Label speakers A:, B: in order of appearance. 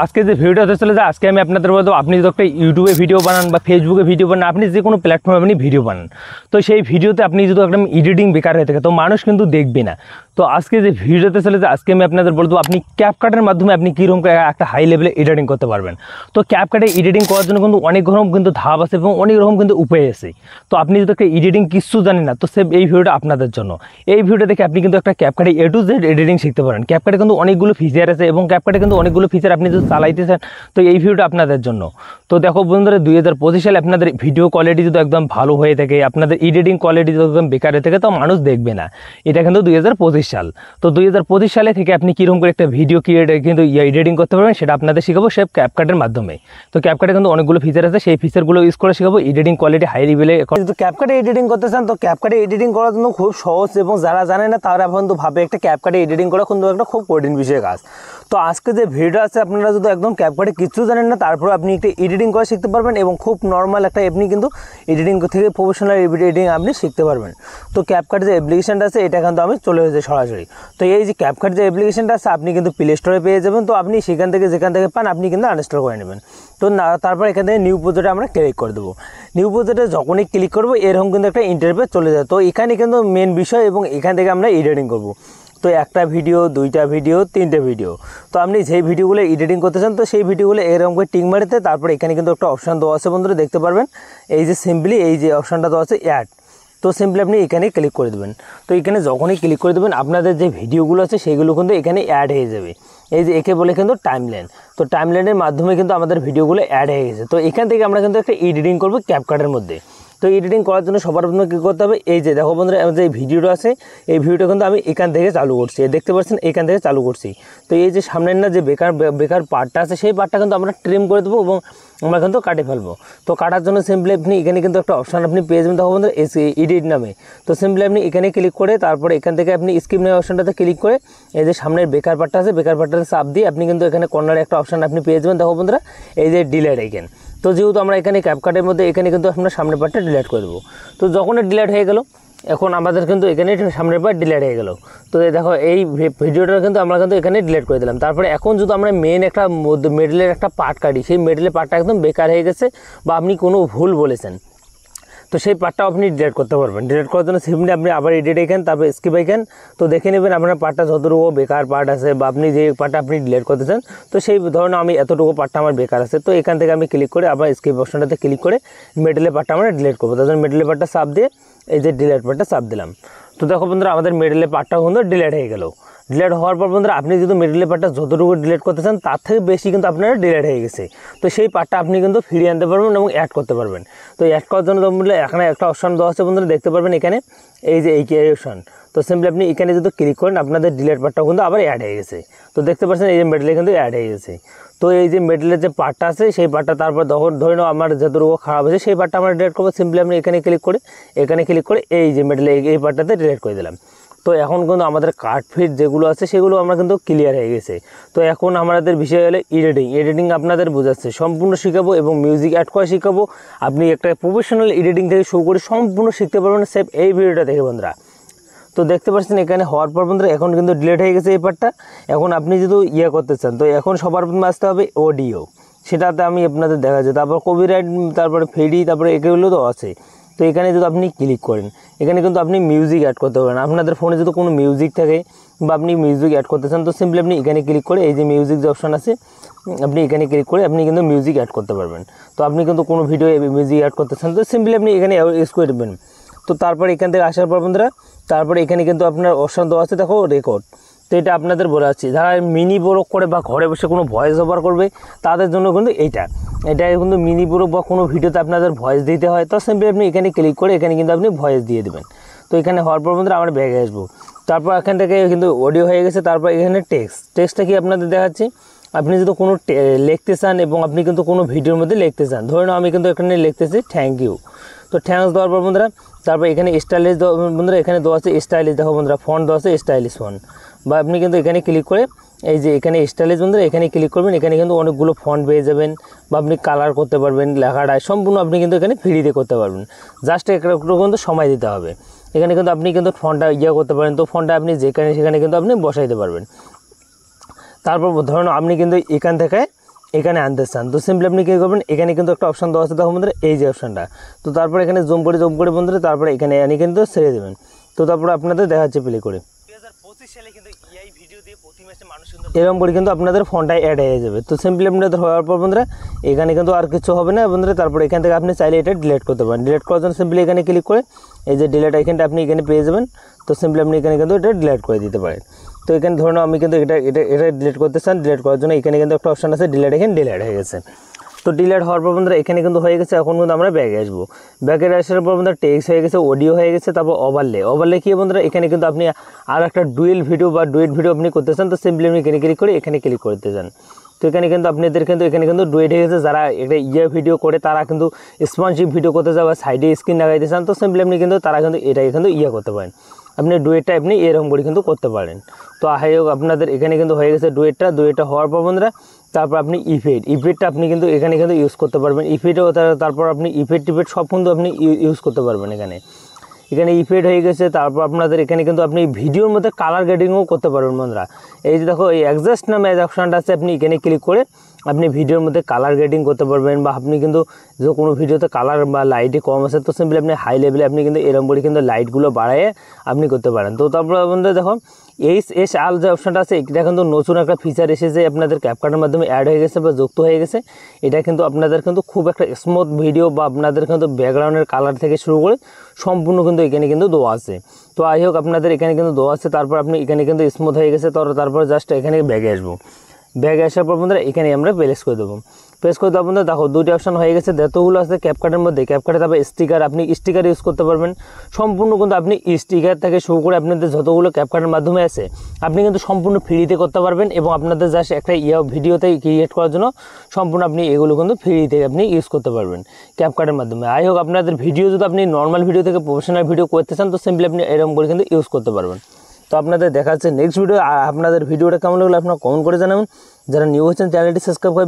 A: আজকে যে ভিডিওটা হতে চলে যায়, আজকে আমি আপনাদের বলবো, আপনি যদি একটা ইউটিউবে ভিডিও বানান বা ফেসবুকে ভিডিও বানান, আপনি যে কোনো প্ল্যাটফর্মে আপনি ভিডিও বানান, তো সেই ভিডিওতে আপনি যদি একদম এডিটিং বেকার হয়ে থাকে তো মানুষ কিন্তু দেখবে না। তো আজকে যে ভিডিওতে চলে যায়, আজকে আমি আপনাদের বলবো আপনি ক্যাপকাটের মাধ্যমে আপনি কীরকম একটা হাই লেভেলে এডিটিং করতে পারবেন। তো ক্যাপকাটে এডিটিং করার জন্য কিন্তু অনেক রকম কিন্তু ধাপ আছে এবং অনেক রকম কিন্তু উপায় আছে। তো আপনি যদি একটা এডিটিং কিছু জানেন না, তো সে এই ভিডিওটা আপনাদের জন্য। এই ভিডিও দেখে আপনি কিন্তু একটা ক্যাপকাটে A to Z এডিটিং শিখতে পারেন। ক্যাপকাটে কিন্তু অনেকগুলো ফিচার আছে এবং ক্যাপকাটে কিন্তু অনেকগুলো ফিচার আপনি যদি চালাইতেছেন, তো এই ভিডিওটা আপনাদের জন্য। তো দেখো বন্ধুরা, 2025 সালে আপনাদের ভিডিও কোয়ালিটি যদি একদম ভালো হয়ে থাকে, আপনাদের এডিটিং কোয়ালিটি যদি একদম বেকার হয়ে থাকে, তো মানুষ দেখবে না। এটা কিন্তু 2025 সাল। তো 2025 সালে থেকে আপনি কীরকম করে একটা ভিডিও ক্রিয়েট কিন্তু এডিটিং করতে পারবেন, সেটা আপনাদের শেখাবো সব ক্যাপকাটের মাধ্যমে। তো ক্যাপকাটে কিন্তু অনেকগুলো ফিচার আছে, সেই ফিচারগুলো ইউজ করে শেখাবো এডিটিং কোয়ালিটি হাই লেভেলে। কিন্তু ক্যাপকাটে এডিটিং করতে চান, তো ক্যাপকাটে এডিটিং করার জন্য খুব সহজ, এবং যারা জানে না তারা কিন্তু ভাবে একটা ক্যাপকাটে এডিটিং করা কিন্তু একটা খুব কঠিন বিষয় কাজ। তো আজকে যে ভিডিও আছে, আপনারা যদি একদম ক্যাপকাটে কিছু জানেন না, তারপরে আপনি একটা এডিটিং করা শিখতে পারবেন এবং খুব নর্মাল একটা আপনি কিন্তু এডিটিং থেকে প্রফেশনাল এডিটিং আপনি শিখতে পারবেন। তো ক্যাপকাট যে অ্যাপ্লিকেশনটা আছে, এটা কিন্তু আমি চলে এসেছি সরাসরি। তো এই যে ক্যাপকাট যে অ্যাপ্লিকেশনটা আছে, আপনি কিন্তু প্লে স্টোরে পেয়ে যাবেন। তো আপনি সেখান থেকে যেখান থেকে পান আপনি কিন্তু আনইনস্টল করে নেবেন। তো তারপর এখান থেকে নিউ প্রজেক্টে আমরা ক্লিক করে দেবো। নিউ প্রজেক্টে যখনই ক্লিক করবো, এরকম কিন্তু একটা ইন্টারফেস চলে যায়। তো এখানে কিন্তু মেন বিষয়, এবং এখান থেকে আমরা এডিটিং করবো। তো একটা ভিডিও, দুইটা ভিডিও, তিনটে ভিডিও। তো আপনি যেই ভিডিওগুলো এডিটিং করতে চান, তো সেই ভিডিওগুলো এরকম করে টিক মারিতে, তারপর এখানে কিন্তু একটা অপশান দেওয়া আছে বন্ধুরা, দেখতে পারবেন। এই যে সিম্পলি এই যে অপশানটা দেওয়া আছে অ্যাড, তো সিম্পলি আপনি এখানে ক্লিক করে দেবেন। তো এখানে যখনই ক্লিক করে দেবেন, আপনাদের যে ভিডিওগুলো আছে সেগুলো কিন্তু এখানে অ্যাড হয়ে যাবে। এই যে একে বলে কিন্তু টাইমলাইন। তো টাইমলাইনের মাধ্যমে কিন্তু আমাদের ভিডিওগুলো অ্যাড হয়ে গেছে। তো এখান থেকে আমরা কিন্তু একটা এডিটিং করবো ক্যাপকাটের মধ্যে। তো এডিটিং করার জন্য সবার প্রথমে কী করতে হবে, এই যে দেখো বন্ধুরা, আমাদের এই ভিডিওটা আছে, এই ভিডিওটা কিন্তু আমি এখান থেকে চালু করছি, দেখতে পাচ্ছেন এখান থেকে চালু করছি। তো এই যে সামনের না যে বেকার পার্টটা আছে, সেই পার্টটা কিন্তু আমরা ট্রিম করে দেবো এবং আমরা কিন্তু কাটে ফেলবো। তো কাটার জন্য সিম্পলি আপনি এখানে কিন্তু একটা অপশান আপনি পেয়ে যাবেন, দেখো বন্ধুরা, এডিট নামে। তো সিম্পলি আপনি এখানে ক্লিক করে, তারপরে এখান থেকে আপনি স্কিপ নেওয়ার অপশানটাতে ক্লিক করে, এই যে সামনের বেকার পার্টটা আছে, বেকার পার্টটাতে চাপ দিয়ে আপনি কিন্তু এখানে কর্নারে একটা অপশান আপনি পেয়ে যাবেন, দেখো বন্ধুরা, এই যে ডিলেট আইকন। তো যেহেতু আমরা এখানে ক্যাপকাটের মধ্যে এখানে কিন্তু আমরা সামনের পার্টটা ডিলিট করে দেবো। তো যখন ডিলিট হয়ে গেল, এখন আমাদের কিন্তু এখানে সামনের পার্ট ডিলিট হয়ে গেল। তো দেখো এই ভিডিওটা কিন্তু আমরা কিন্তু এখানে ডিলিট করে দিলাম। তারপরে এখন যদি আমরা মেন একটা মিডলের একটা পার্ট কাটি, সেই মিডলের পার্টটা একদম বেকার হয়ে গেছে বা আপনি কোনো ভুল বলেছেন, তো সেই পার্টটাও আপনি ডিলিট করতে পারবেন। ডিলিট করার জন্য সিম্পলি আপনি আবার এডিট এখান, তারপর স্কিপ এখান। তো দেখে নেবেন আপনার পার্টটা যতটুকু বেকার পার্ট আছে, বা আপনি যে পার্টটা আপনি ডিলিট করতে চান, তো সেই ধরনের আমি এতটুকু পার্টটা আমার বেকার আছে। তো এখান থেকে আমি ক্লিক করে আবার স্কিপ অপশনটাতে ক্লিক করে মিডলের পার্টটা আমরা ডিলিট করবো। তার জন্য মিডলের পার্টটা চাপ দিয়ে এই যে ডিলিট পার্টটা চাপ দিলাম। তো দেখো বন্ধুরা, আমাদের মিডলের পার্টটাও কিন্তু ডিলিট হয়ে গেল। ডিলিট হওয়ার পর বন্ধুরা, আপনি যদি মিডলের পার্টটা যতটুকু ডিলিট করতে চান, তার থেকে বেশি কিন্তু আপনার ডিলিট হয়ে গেছে। তো সেই পার্টটা আপনি কিন্তু ফিরিয়ে আনতে পারবেন এবং অ্যাড করতে পারবেন। তো অ্যাড করার জন্য বন্ধুরা, এখানে একটা অপশন দেওয়া আছে বন্ধুরা, দেখতে পারবেন এখানে এই যে এই অপশন। তো সিম্পলি আপনি এখানে যদি ক্লিক করেন, আপনাদের ডিলিট পার্টটাও কিন্তু আবার অ্যাড হয়ে গেছে। তো দেখতে পাচ্ছেন এই যে মিডলে কিন্তু অ্যাড হয়ে গেছে। তো এই যে মিডলের যে পার্টটা আছে, সেই পার্টটা তারপর ধরে নাও আমার যতটুকু খারাপ হয়েছে, সেই পার্টটা আমরা ডিলিট করবো। সিম্পলি আপনি এখানে ক্লিক করে এই যে মিডলে এই পার্টটাতে ডিলিট করে দিলাম। তো এখন কিন্তু আমাদের কাট ফিট যেগুলো আছে সেগুলো আমরা কিন্তু ক্লিয়ার হয়ে গেছে। তো এখন আমাদের বিষয় হলো এডিটিং আপনাদের বোঝাচ্ছে, সম্পূর্ণ শেখাবো এবং মিউজিক অ্যাড করা শেখাবো। আপনি একটা প্রফেশনাল এডিটিং থেকে শুরু করে সম্পূর্ণ শিখতে পারবেন সেভ এই ভিডিওটা দেখে বন্ধুরা। তো দেখতে পাচ্ছেন এখানে হওয়ার পর বন্ধুরা, এখন কিন্তু ডিলিট হয়ে গেছে এই পার্টটা। এখন আপনি যদি করতে চান, তো এখন সবার প্রথমে আসতে হবে অডিও, সেটাতে আমি আপনাদের দেখাচ্ছি। তারপর কপিরাইট, তারপরে ফেডি, তারপরে এগুলো তো আছে। তো এখানে যদি আপনি ক্লিক করেন, এখানে কিন্তু আপনি মিউজিক অ্যাড করতে পারেন। আপনাদের ফোনে যদি কোনো মিউজিক থাকে বা আপনি মিউজিক অ্যাড করতে চান, তো সিম্পলি আপনি এখানে ক্লিক করে এই যে মিউজিক যে অপশন আছে, আপনি এখানে ক্লিক করে আপনি কিন্তু মিউজিক অ্যাড করতে পারবেন। তো আপনি কিন্তু কোনো ভিডিও মিউজিক অ্যাড করতে চান, তো সিম্পলি আপনি এখানে ইউজ করে দেবেন। তো তারপর এখান থেকে আসার পর বন্ধুরা, তারপরে এখানে কিন্তু আপনার অপশন দেওয়া আছে, দেখো রেকর্ড। তো এটা আপনাদের বলে আছে, যারা মিনি ব্লগ করে বা ঘরে বসে কোনো ভয়েস ওভার করবে, তাদের জন্য কিন্তু এটা কিন্তু মিনি ব্লগ বা কোনো ভিডিওতে আপনাদের ভয়েস দিতে হয়। তো সিম্পলি আপনি এখানে ক্লিক করে এখানে কিন্তু আপনি ভয়েস দিয়ে দেবেন। তো এখানে হওয়ার পর বন্ধুরা আমরা ব্যাগে আসবো। তারপর এখান থেকে কিন্তু অডিও হয়ে গেছে। তারপর এখানে টেক্সটটা কি আপনাদের দেখাচ্ছি। আপনি যদি কোনো লিখতে চান এবং আপনি কিন্তু কোনো ভিডিওর মধ্যে লিখতে চান, ধরে নাও আমি কিন্তু এখানে লিখতেছি থ্যাংক ইউ। তো থ্যাঙ্কস দেওয়ার পর বন্ধুরা, তারপর এখানে স্টাইলিশ বন্ধুরা, এখানে দেওয়া আছে স্টাইলিশ, দেখো বন্ধুরা ফন্ট দেওয়া আছে স্টাইলিশ ফন্ট। বা আপনি কিন্তু এখানে ক্লিক করে এই যে এখানে স্টাইলিশ বন্ধুরা, এখানে ক্লিক করবেন। এখানে কিন্তু অনেকগুলো ফন্ট পেয়ে যাবেন, বা আপনি কালার করতে পারবেন, লেখাটা সম্পূর্ণ আপনি কিন্তু এখানে ফ্রিতে করতে পারবেন। জাস্ট একটু কিন্তু সময় দিতে হবে। এখানে কিন্তু আপনি কিন্তু ফন্টটা করতে পারেন। তো ফন্টটা আপনি যেখানে সেখানে কিন্তু আপনি বসাইতে পারবেন। তারপর ধরুন আপনি কিন্তু এখান থেকে এখানে আনতে চান, তো সিম্পলি আপনি কী করবেন, এখানে কিন্তু একটা অপশান দেওয়া আছে দেখো বন্ধুরা, এই যে অপশানটা। তো তারপরে এখানে জুম করে বন্ধুরা তারপরে এখানে এনে কিন্তু ছেড়ে দেবেন। তো তারপরে আপনাদের দেখা যাচ্ছে প্লে করে 2025 সালে কিন্তু এই ভিডিও দিয়ে প্রতি মাসে মানুষ কিন্তু এরকম করে কিন্তু আপনাদের ফোনটায় অ্যাড হয়ে যাবে। তো সিম্পলি আপনাদের হওয়ার পর বন্ধুরা এখানে কিন্তু আর কিছু হবে না বন্ধুরা। তারপরে এখান থেকে আপনি চাইলে এটা ডিলিট করতে পারেন। ডিলিট করার জন্য সিম্পলি এখানে ক্লিক করে এই যে ডিলিট আইকনটা আপনি এখানে পেয়ে যাবেন। তো সিম্পলি আপনি এখানে কিন্তু এটা ডিলিট করে দিতে পারেন। তো এখানে ধরুন আমি কিন্তু এটা ডিলিট করতে চান, ডিলিট করার জন্য এখানে কিন্তু একটা অপশান আছে ডিলিট, এখানে ডিলিট হয়ে গেছে। তো ডিলিট হওয়ার পর বন্ধুরা এখানে কিন্তু হয়ে গেছে। এখন কিন্তু আমরা ব্যাগে আসবো। ব্যাগে আসার পর বন্ধুরা টেক্সট হয়ে গেছে, অডিও হয়ে গেছে, তারপর ওভারলে কি বন্ধুরা এখানে কিন্তু আপনি আর একটা ডুয়েল ভিডিও বা ডুয়েট ভিডিও আপনি করতে চান। তো সিম্পলি আপনি এখানে ক্লিক করে এখানে ক্লিক করতে চান। তো এখানে কিন্তু আপনাদের কিন্তু এখানে কিন্তু ডুয়েট হয়ে গেছে। যারা একটা ভিডিও করে তারা কিন্তু স্পন্সরশিপ ভিডিও করতে চান বা সাইডে স্ক্রিন লাগাইতে চান, তো সিম্পলি আপনি কিন্তু তারা কিন্তু এটাই কিন্তু করতে পারেন। আপনি ডুয়েটটা আপনি এরকম করে কিন্তু করতে পারেন। তো হাই হোক আপনাদের এখানে কিন্তু হয়ে গেছে ডুয়েটটা হওয়ার পর বন্ধুরা তারপর আপনি ইফেক্টটা আপনি কিন্তু এখানে কিন্তু ইউজ করতে পারবেন। তারপর আপনি ইফেক্ট সব কিন্তু আপনি ইউজ করতে পারবেন। এখানে ইফেক্ট হয়ে গেছে। তারপর আপনাদের এখানে কিন্তু আপনি ভিডিওর মধ্যে কালার গ্রেডিংও করতে পারবেন বন্ধুরা। এই যে দেখো এই অ্যাডজাস্ট নামে অপশানটা আছে, আপনি এখানে ক্লিক করে আপনি ভিডিওর মধ্যে কালার গ্রেডিং করতে পারবেন। বা আপনি কিন্তু যে কোনো ভিডিওতে কালার বা লাইটে কম আছে, তো সিম্পলি আপনি হাই লেভেলে আপনি কিন্তু এরকম করে কিন্তু লাইটগুলো বাড়াইয়ে আপনি করতে পারেন। তো তারপর বন্ধুরা দেখো HSR যে অপশানটা আছে, এটা কিন্তু নতুন একটা ফিচার এসেছে আপনাদের ক্যাপকাটের মাধ্যমে অ্যাড হয়ে গেছে বা যুক্ত হয়ে গেছে। এটা কিন্তু আপনাদের কিন্তু খুব একটা স্মুথ ভিডিও বা আপনাদের কিন্তু ব্যাকগ্রাউন্ডের কালার থেকে শুরু করে সম্পূর্ণ কিন্তু এখানে কিন্তু দেওয়া আছে। তো আই হোক আপনাদের এখানে কিন্তু দেওয়া আছে। তারপর আপনি এখানে কিন্তু স্মুথ হয়ে গেছে। তারপর জাস্ট এখানে ব্যাগে আসবো। ব্যাগে আসার পর বন্ধুরা এখানে আমরা প্রেস করে দেবো। প্রেস করে দেওয়ার বন্ধুরা দেখো দুটি অপশান হয়ে গেছে। যতগুলো আছে ক্যাপকাটের মধ্যে, ক্যাপকাটে তারপর স্টিকার, আপনি স্টিকার ইউজ করতে পারবেন। সম্পূর্ণ কিন্তু আপনি স্টিকার থেকে শুরু করে আপনাদের যতগুলো ক্যাপকাটের মাধ্যমে আছে আপনি কিন্তু সম্পূর্ণ ফ্রিতে করতে পারবেন। এবং আপনাদের জাস্ট একটা ভিডিওতে ক্রিয়েট করার জন্য সম্পূর্ণ আপনি এগুলো কিন্তু ফ্রিতে আপনি ইউজ করতে পারবেন ক্যাপকাটের মাধ্যমে। আই হোক আপনাদের ভিডিও যদি আপনি নর্মাল ভিডিও থেকে প্রফেশনাল ভিডিও করতে চান, তো সিম্পলি আপনি এরকম করে কিন্তু ইউজ করতে পারবেন। তো আপনাদের দেখা যাচ্ছে নেক্সট ভিডিও। আর আপনাদের ভিডিওটা কেমন লাগলো আপনারা কমেন্ট করে জানাবেন। যারা নিউ হচ্ছেন চ্যানেলটি সাবস্ক্রাইব করে